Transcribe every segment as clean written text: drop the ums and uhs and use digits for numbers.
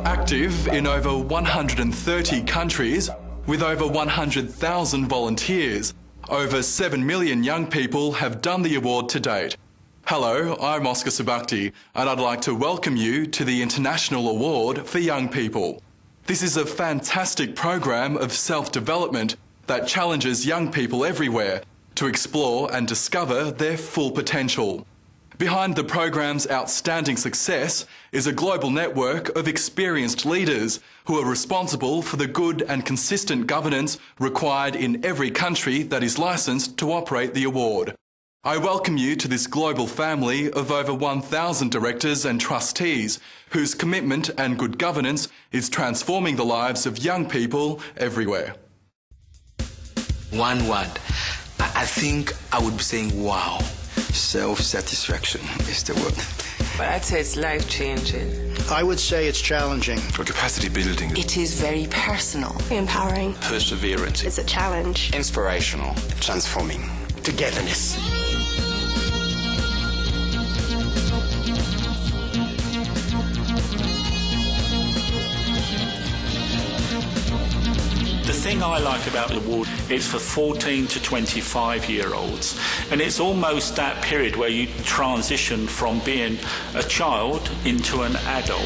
Active in over 130 countries, with over 100,000 volunteers, over 7 million young people have done the award to date. Hello, I'm Oscar Subakti, and I'd like to welcome you to the International Award for Young People. This is a fantastic program of self-development that challenges young people everywhere to explore and discover their full potential. Behind the program's outstanding success is a global network of experienced leaders who are responsible for the good and consistent governance required in every country that is licensed to operate the award. I welcome you to this global family of over 1,000 directors and trustees whose commitment and good governance is transforming the lives of young people everywhere. One word. I think I would be saying wow. Self-satisfaction is the word. But I'd say it's life-changing. I would say it's challenging. For capacity building. It is very personal. Empowering. Perseverance. It's a challenge. Inspirational. Transforming. Togetherness. The thing I like about the award, it's for 14 to 25-year-olds, and it's almost that period where you transition from being a child into an adult.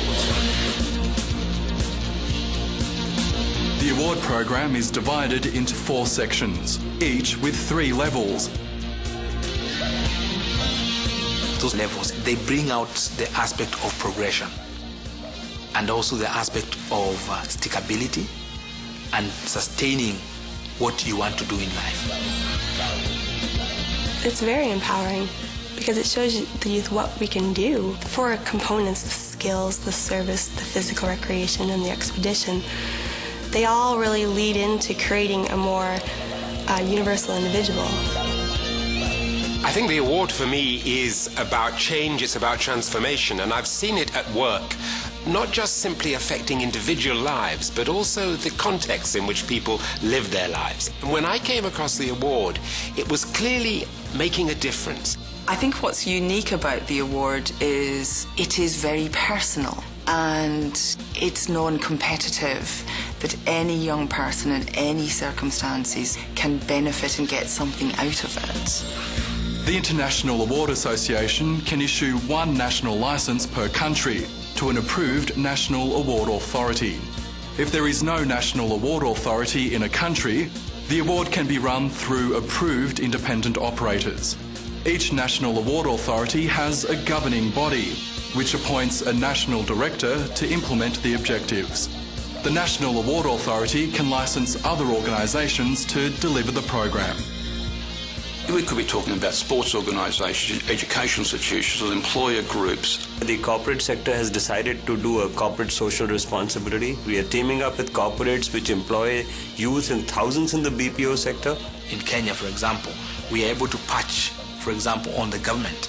The award program is divided into 4 sections, each with 3 levels. Those levels, they bring out the aspect of progression and also the aspect of stickability and sustaining what you want to do in life. It's very empowering because it shows the youth what we can do. The 4 components, the skills, the service, the physical recreation, and the expedition, they all really lead into creating a more universal individual. I think the award for me is about change, it's about transformation, and I've seen it at work, not just simply affecting individual lives, but also the context in which people live their lives. And when I came across the award, it was clearly making a difference. I think what's unique about the award is it is very personal and it's non-competitive, that any young person in any circumstances can benefit and get something out of it. The International Award Association can issue 1 national licence per country to an approved national award authority. If there is no national award authority in a country, the award can be run through approved independent operators. Each national award authority has a governing body, which appoints a national director to implement the objectives. The National Award Authority can licence other organisations to deliver the program. We could be talking about sports organisations, educational institutions, employer groups. The corporate sector has decided to do a corporate social responsibility. We are teaming up with corporates which employ youth in thousands in the BPO sector. In Kenya, for example, we are able to patch, for example, on the government.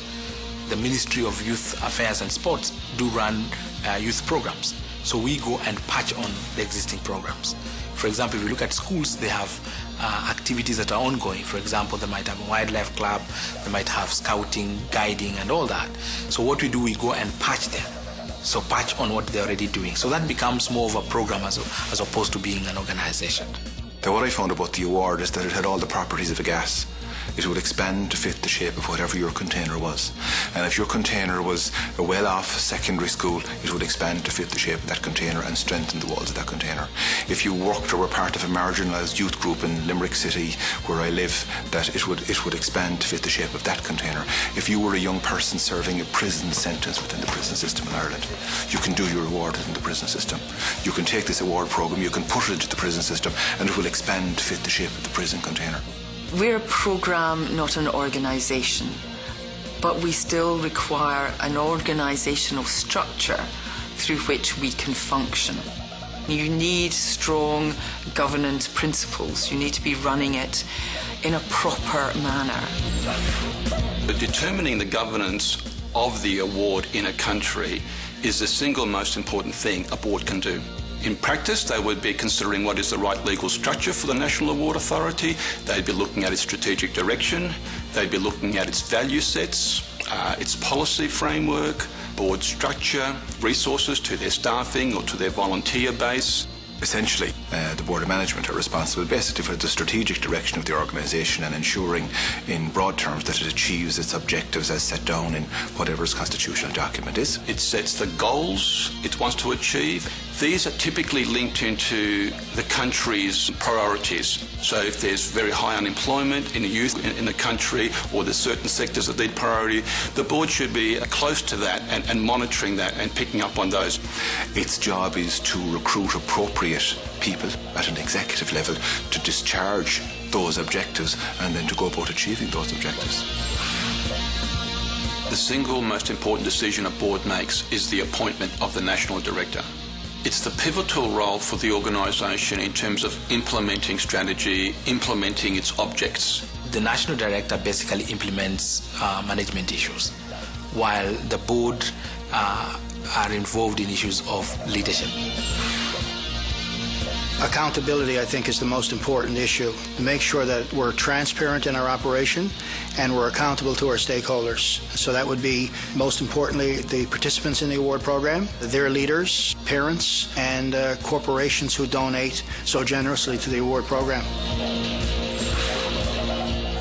The Ministry of Youth Affairs and Sports do run youth programs. So we go and patch on the existing programs. For example, if you look at schools, they have activities that are ongoing. For example, they might have a wildlife club, they might have scouting, guiding, and all that. So what we do, we go and patch them. So patch on what they're already doing. So that becomes more of a program as opposed to being an organization. Now, what I found about the award is that it had all the properties of a gas. It would expand to fit the shape of whatever your container was. And if your container was a well-off secondary school, it would expand to fit the shape of that container and strengthen the walls of that container. If you worked or were part of a marginalised youth group in Limerick City, where I live, that it would expand to fit the shape of that container. If you were a young person serving a prison sentence within the prison system in Ireland, you can do your award within the prison system. You can take this award programme, you can put it into the prison system, and it will expand to fit the shape of the prison container. We're a programme, not an organisation, but we still require an organisational structure through which we can function. You need strong governance principles. You need to be running it in a proper manner. Determining the governance of the award in a country is the single most important thing a board can do. In practice, they would be considering what is the right legal structure for the National Award Authority. They'd be looking at its strategic direction. They'd be looking at its value sets, its policy framework, board structure, resources to their staffing or to their volunteer base. Essentially, the Board of Management are responsible basically for the strategic direction of the organisation and ensuring in broad terms that it achieves its objectives as set down in whatever its constitutional document is. It sets the goals it wants to achieve. These are typically linked into the country's priorities. So if there's very high unemployment in the youth in the country, or there's certain sectors that need priority, the board should be close to that and monitoring that and picking up on those. Its job is to recruit appropriate people at an executive level to discharge those objectives and then to go about achieving those objectives. The single most important decision a board makes is the appointment of the national director. It's the pivotal role for the organisation in terms of implementing strategy, implementing its objects. The national director basically implements management issues, while the board are involved in issues of leadership. Accountability, I think, is the most important issue. To make sure that we're transparent in our operation and we're accountable to our stakeholders. So that would be, most importantly, the participants in the award program, their leaders, parents, and corporations who donate so generously to the award program.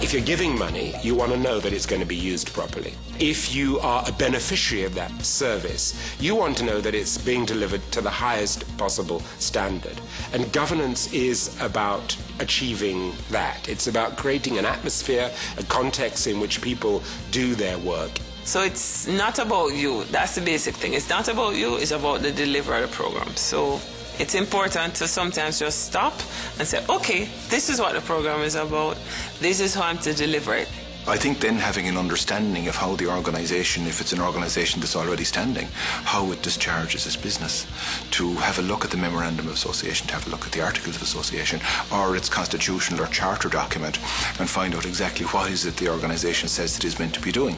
If you're giving money, you want to know that it's going to be used properly. If you are a beneficiary of that service, you want to know that it's being delivered to the highest possible standard. And governance is about achieving that. It's about creating an atmosphere, a context in which people do their work. So it's not about you. That's the basic thing. It's not about you. It's about the delivery of the program. So it's important to sometimes just stop and say, okay, this is what the program is about. This is how I'm to deliver it. I think then having an understanding of how the organisation, if it's an organisation that's already standing, how it discharges its business, to have a look at the Memorandum of Association, to have a look at the Articles of Association or its constitutional or charter document and find out exactly what is it the organisation says it is meant to be doing.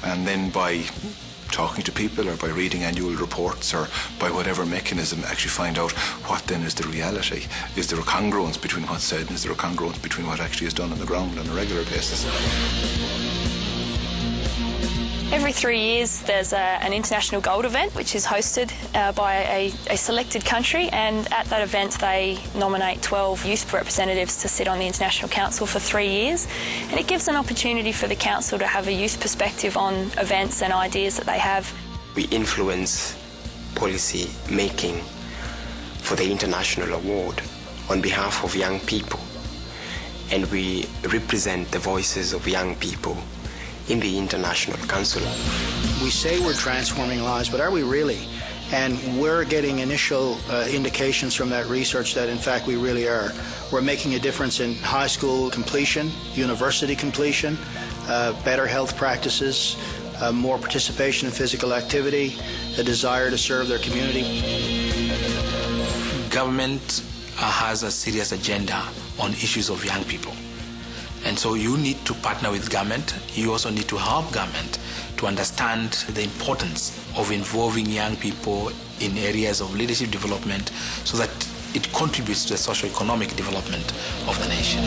And then by talking to people or by reading annual reports or by whatever mechanism actually find out what then is the reality. Is there a congruence between what's said and is there a congruence between what actually is done on the ground on a regular basis? Every 3 years there's an international gold event which is hosted by a selected country, and at that event they nominate 12 youth representatives to sit on the International Council for 3 years, and it gives an opportunity for the council to have a youth perspective on events and ideas that they have. We influence policy making for the international award on behalf of young people, and we represent the voices of young people in the International Council. We say we're transforming lives, but are we really? And we're getting initial indications from that research that in fact we really are. We're making a difference in high school completion, university completion, better health practices, more participation in physical activity, a desire to serve their community. Government has a serious agenda on issues of young people. And so you need to partner with government. You also need to help government to understand the importance of involving young people in areas of leadership development so that it contributes to the socio-economic development of the nation.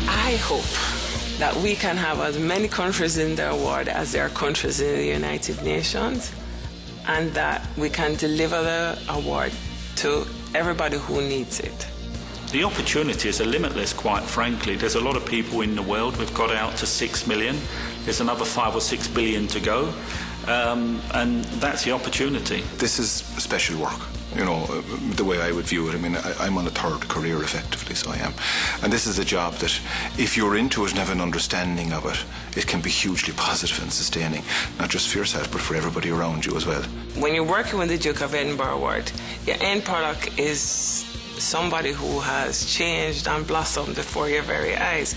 I hope that we can have as many countries in the award as there are countries in the United Nations, and that we can deliver the award to everybody who needs it. The opportunities are limitless, quite frankly. There's a lot of people in the world. We've got out to 6 million. There's another 5 or 6 billion to go. And that's the opportunity. This is special work, you know, the way I would view it. I mean, I'm on a third career effectively, so I am. And this is a job that, if you're into it and have an understanding of it, it can be hugely positive and sustaining, not just for yourself, but for everybody around you as well. When you're working with the Duke of Edinburgh Award, your end product is somebody who has changed and blossomed before your very eyes.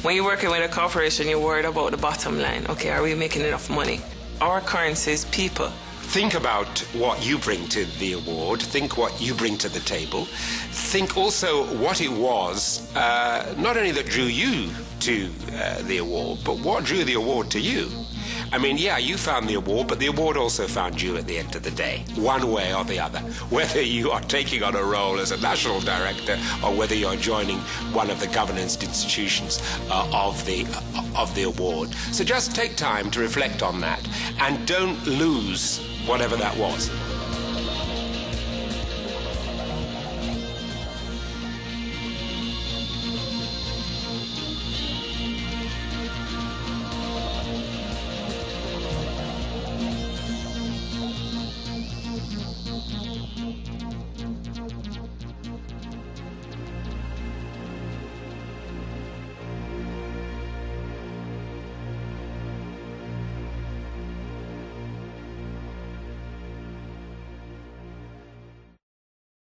When you're working with a corporation, you're worried about the bottom line. Okay, are we making enough money? Our currency is people. Think about what you bring to the award. Think what you bring to the table. Think also what it was, not only that drew you to the award, but what drew the award to you. I mean, yeah, you found the award, but the award also found you at the end of the day, one way or the other. Whether you are taking on a role as a national director or whether you're joining one of the governance institutions of the award. So just take time to reflect on that and don't lose whatever that was.